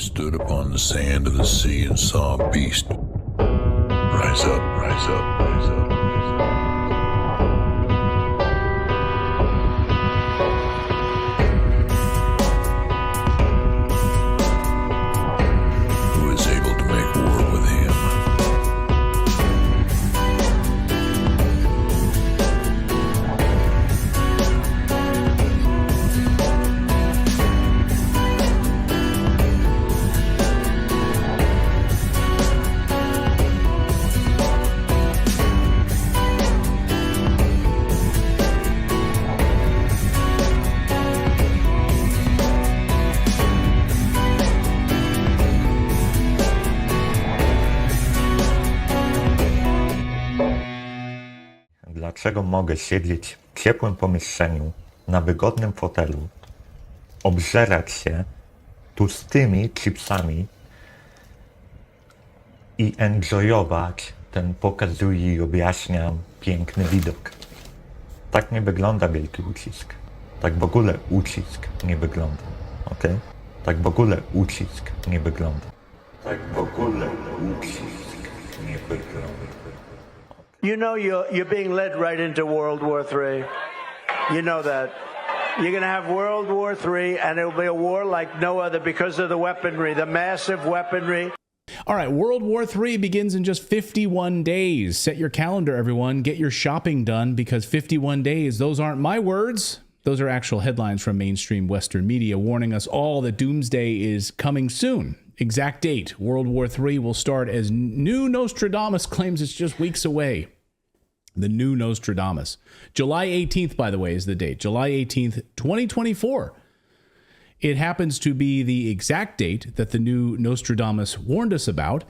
stood upon the sand of the sea and saw a beast. Rise up, rise up, rise up, rise up. Who is able to make war with him? Dlaczego mogę siedzieć w ciepłym pomieszczeniu, na wygodnym fotelu, obżerać się tłustymi chipsami i enjoyować ten pokazuje i objaśnia piękny widok? Tak nie wygląda wielki ucisk. Tak w ogóle ucisk nie wygląda. Ok? Tak w ogóle ucisk nie wygląda. Tak w ogóle ucisk nie wygląda. You know you're being led right into World War III. You know that. You're going to have World War III, and it'll be a war like no other because of the weaponry, the massive weaponry. All right, World War III begins in just 51 days. Set your calendar, everyone. Get your shopping done because 51 days, those aren't my words. Those are actual headlines from mainstream Western media warning us all that doomsday is coming soon. Exact date, World War III will start as new Nostradamus claims it's just weeks away. The new Nostradamus. July 18th, by the way, is the date. July 18th, 2024. It happens to be the exact date that the new Nostradamus warned us about.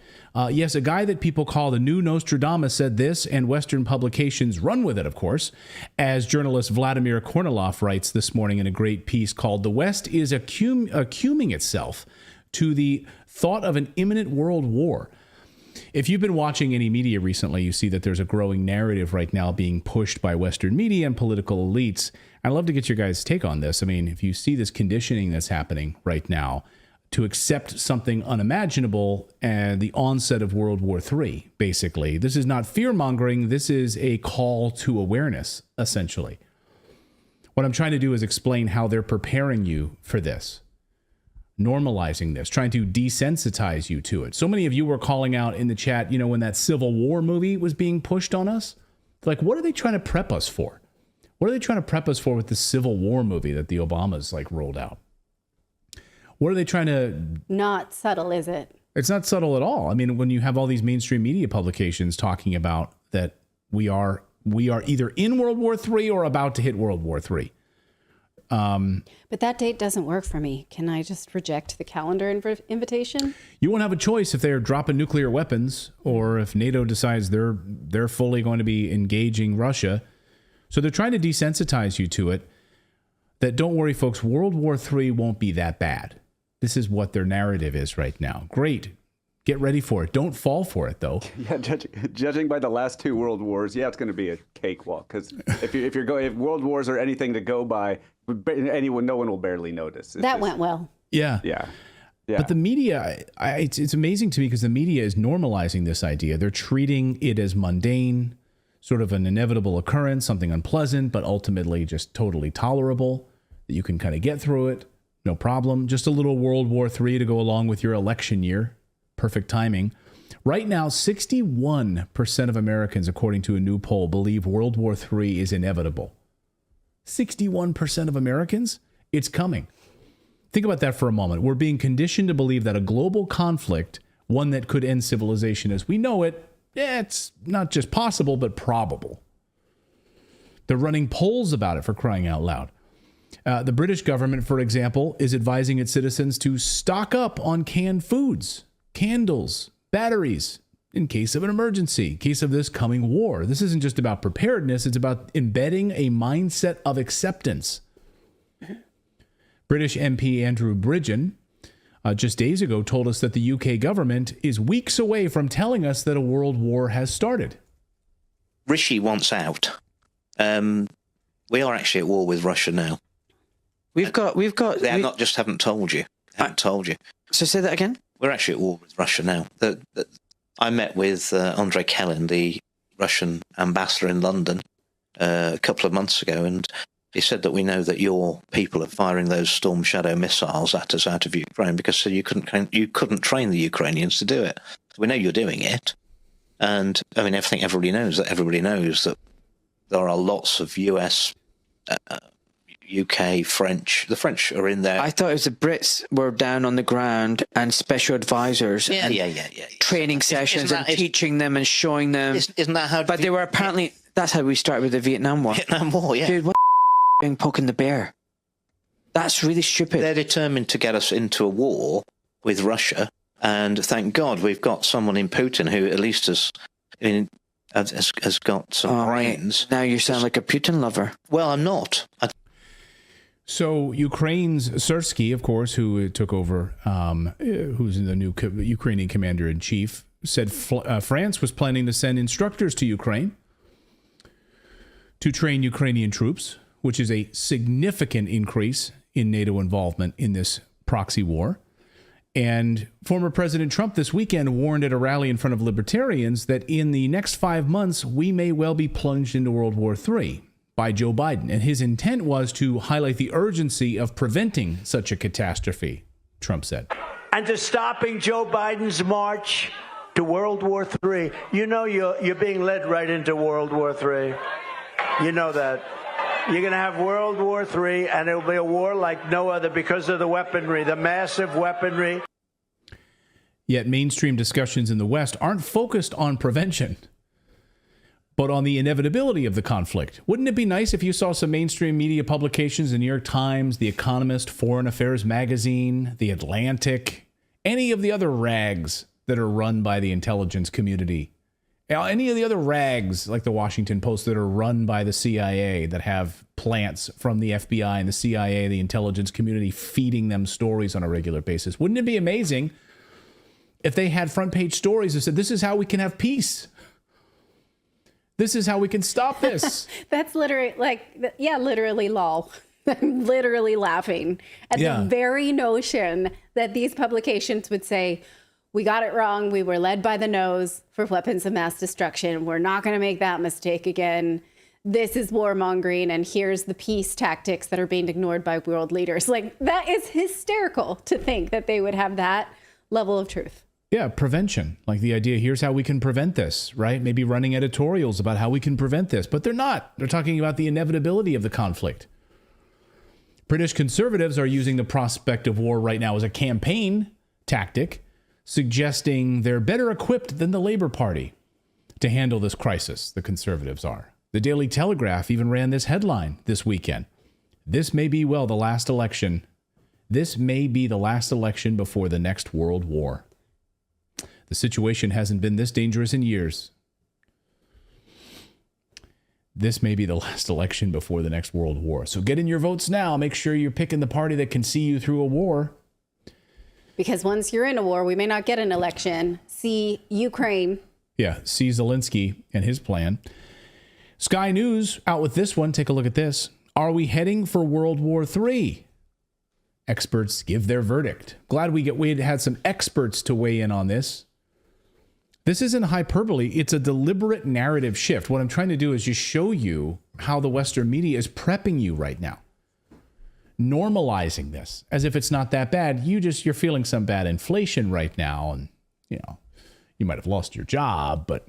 Yes, a guy that people call the new Nostradamus said this, and Western publications run with it, of course, as journalist Vladimir Kornilov writes this morning in a great piece called "The West is accuming itself to the thought of an imminent world war." If you've been watching any media recently, you see that there's a growing narrative right now being pushed by Western media and political elites. I'd love to get your guys' take on this. I mean, if you see this conditioning that's happening right now to accept something unimaginable and the onset of World War III, basically, this is not fear-mongering. This is a call to awareness, essentially. What I'm trying to do is explain how they're preparing you for this. Normalizing this, trying to desensitize you to it. So many of you were calling out in the chat, you know, when that Civil War movie was being pushed on us. Like, what are they trying to prep us for? What are they trying to prep us for with the Civil War movie that the Obamas like rolled out? What are they trying to... Not subtle, is it? It's not subtle at all. I mean, when you have all these mainstream media publications talking about that we are either in World War III or about to hit World War III. But that date doesn't work for me. Can I just reject the calendar invitation? You won't have a choice if they're dropping nuclear weapons or if NATO decides they're fully going to be engaging Russia. So they're trying to desensitize you to it. That don't worry, folks, World War III won't be that bad. This is what their narrative is right now. Great. Get ready for it. Don't fall for it, though. Yeah, judging by the last two world wars, yeah, it's going to be a cakewalk. Because if world wars are anything to go by, no one will barely notice. Went well. Yeah. But the media, it's amazing to me because the media is normalizing this idea. They're treating it as mundane, sort of an inevitable occurrence, something unpleasant, but ultimately just totally tolerable, that you can kind of get through it, no problem. Just a little World War III to go along with your election year. Perfect timing. Right now, 61% of Americans, according to a new poll, believe World War III is inevitable. 61% of Americans? It's coming. Think about that for a moment. We're being conditioned to believe that a global conflict, one that could end civilization as we know it, it's not just possible, but probable. They're running polls about it, for crying out loud. The British government, for example, is advising its citizens to stock up on canned foods, candles, batteries, in case of an emergency, in case of this coming war. This isn't just about preparedness, it's about embedding a mindset of acceptance. British MP Andrew Bridgen just days ago told us that the UK government is weeks away from telling us that a world war has started. Rishi wants out. We are actually at war with Russia now. We've got. They not just haven't told you. So say that again? We're actually at war with Russia now. I met with Andrei Kelin, the Russian ambassador in London, a couple of months ago, and he said that we know that your people are firing those Storm Shadow missiles at us out of Ukraine because you couldn't train the Ukrainians to do it. So we know you're doing it, and I mean everybody knows that there are lots of US, UK, French. The French are in there. I thought it was the Brits were down on the ground and special advisors and training sessions and teaching them and showing them. Isn't that how? But they were apparently. That's how we started with the Vietnam War. Vietnam War, yeah. Dude, what doing poking the bear? That's really stupid. They're determined to get us into a war with Russia, and thank God we've got someone in Putin who at least has got some brains. Now you sound like a Putin lover. Well, I'm not. So Ukraine's Syrskyi, of course, who took over, who's the new Ukrainian commander-in-chief, said France was planning to send instructors to Ukraine to train Ukrainian troops, which is a significant increase in NATO involvement in this proxy war. And former President Trump this weekend warned at a rally in front of libertarians that in the next 5 months, we may well be plunged into World War III by Joe Biden. And his intent was to highlight the urgency of preventing such a catastrophe, Trump said. And to stopping Joe Biden's march to World War III. You know you're being led right into World War III. You know that. You're going to have World War III, and it'll be a war like no other because of the weaponry, the massive weaponry. Yet mainstream discussions in the West aren't focused on prevention, but on the inevitability of the conflict. Wouldn't it be nice if you saw some mainstream media publications, the New York Times, The Economist, Foreign Affairs Magazine, The Atlantic, any of the other rags that are run by the intelligence community, any of the other rags like the Washington Post that are run by the CIA, that have plants from the FBI and the CIA, the intelligence community, feeding them stories on a regular basis? Wouldn't it be amazing if they had front page stories that said, this is how we can have peace? This is how we can stop this. That's literally literally lol. I'm literally laughing at the very notion that these publications would say, we got it wrong. We were led by the nose for weapons of mass destruction. We're not going to make that mistake again. This is warmongering, and here's the peace tactics that are being ignored by world leaders. Like, that is hysterical to think that they would have that level of truth. Yeah, prevention. Like the idea, here's how we can prevent this, right? Maybe running editorials about how we can prevent this. But they're not. They're talking about the inevitability of the conflict. British conservatives are using the prospect of war right now as a campaign tactic, suggesting they're better equipped than the Labour Party to handle this crisis. The conservatives are. The Daily Telegraph even ran this headline this weekend. This may be, the last election. This may be the last election before the next world war. The situation hasn't been this dangerous in years. This may be the last election before the next world war. So get in your votes now. Make sure you're picking the party that can see you through a war. Because once you're in a war, we may not get an election. See Ukraine. Yeah, see Zelensky and his plan. Sky News out with this one. Take a look at this. Are we heading for World War III? Experts give their verdict. Glad we had some experts to weigh in on this. This isn't hyperbole. It's a deliberate narrative shift. What I'm trying to do is just show you how the Western media is prepping you right now. Normalizing this as if it's not that bad. You're feeling some bad inflation right now, and you might have lost your job, but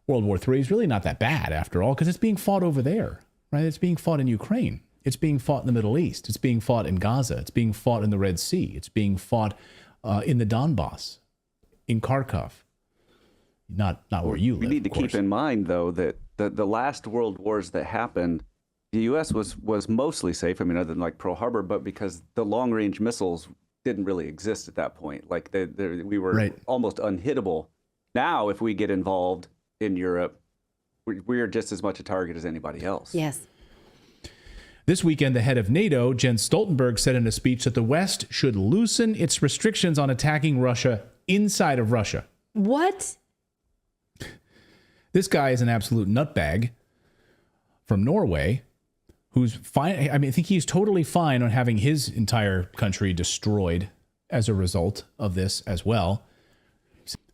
World War III is really not that bad after all, because it's being fought over there, right? It's being fought in Ukraine. It's being fought in the Middle East. It's being fought in Gaza. It's being fought in the Red Sea. It's being fought in the Donbass, in Kharkov. Not where you live. We need to keep in mind, though, that the last world wars that happened, the U.S. was mostly safe. I mean, other than like Pearl Harbor, but because the long-range missiles didn't really exist at that point. Like we were almost unhittable. Now, if we get involved in Europe, we're just as much a target as anybody else. Yes. This weekend, the head of NATO, Jens Stoltenberg, said in a speech that the West should loosen its restrictions on attacking Russia inside of Russia. What? This guy is an absolute nutbag from Norway who's fine. I mean, I think he's totally fine on having his entire country destroyed as a result of this as well.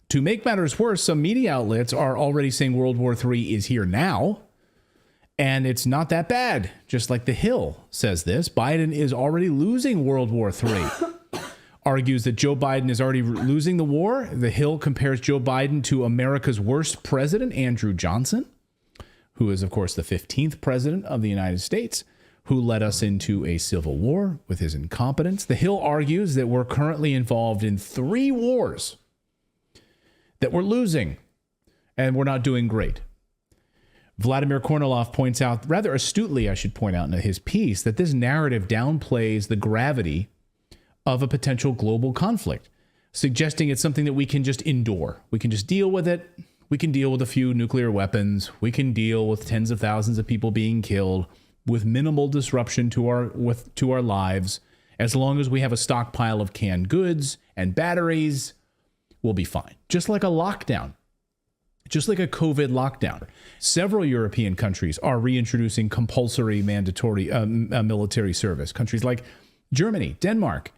To make matters worse, some media outlets are already saying World War III is here now, and it's not that bad. Just like The Hill says this, Biden is already losing World War III. Argues that Joe Biden is already losing the war. The Hill compares Joe Biden to America's worst president, Andrew Johnson, who is, of course, the 15th president of the United States, who led us into a civil war with his incompetence. The Hill argues that we're currently involved in 3 wars that we're losing, and we're not doing great. Vladimir Kornilov points out, rather astutely, I should point out in his piece, that this narrative downplays the gravity of a potential global conflict, suggesting it's something that we can just endure. We can just deal with it. We can deal with a few nuclear weapons. We can deal with tens of thousands of people being killed with minimal disruption to our lives. As long as we have a stockpile of canned goods and batteries, we'll be fine. Just like a lockdown, just like a COVID lockdown. Several European countries are reintroducing compulsory mandatory military service. Countries like Germany, Denmark,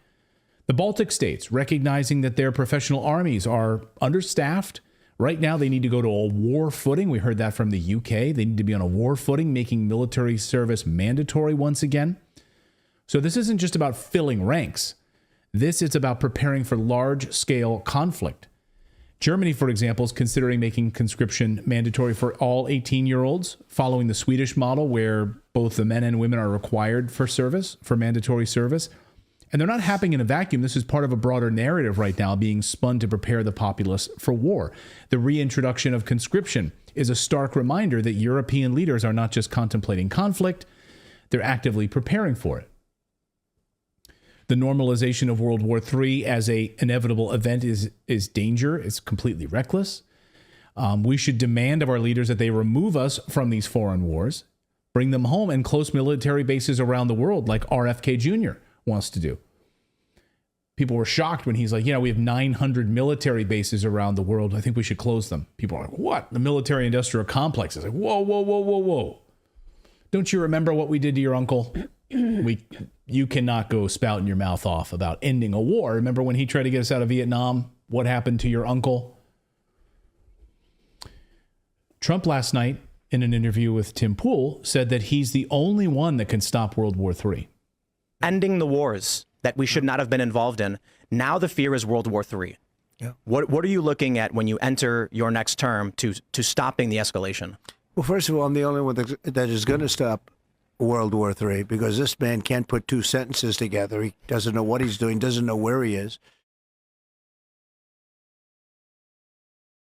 the Baltic states, recognizing that their professional armies are understaffed. Right now, they need to go to a war footing. We heard that from the UK. They need to be on a war footing, making military service mandatory once again. So this isn't just about filling ranks. This is about preparing for large-scale conflict. Germany, for example, is considering making conscription mandatory for all 18-year-olds, following the Swedish model where both the men and women are required for service, for mandatory service. And they're not happening in a vacuum. This is part of a broader narrative right now being spun to prepare the populace for war. The reintroduction of conscription is a stark reminder that European leaders are not just contemplating conflict, they're actively preparing for it. The normalization of World War III as an inevitable event is danger. It's completely reckless. We should demand of our leaders that they remove us from these foreign wars, bring them home, and close military bases around the world like RFK Jr. wants to do. People were shocked when he's like, we have 900 military bases around the world. I think we should close them. People are like, what? The military industrial complex is like, whoa, whoa, whoa, whoa, whoa. Don't you remember what we did to your uncle? You cannot go spouting your mouth off about ending a war. Remember when he tried to get us out of Vietnam? What happened to your uncle? Trump last night, in an interview with Tim Pool, said that he's the only one that can stop World War III. Ending the wars that we should not have been involved in. Now the fear is World War III. Yeah. What are you looking at when you enter your next term to stopping the escalation? Well, first of all, I'm the only one that is going to stop World War III, because this man can't put 2 sentences together. He doesn't know what he's doing, doesn't know where he is.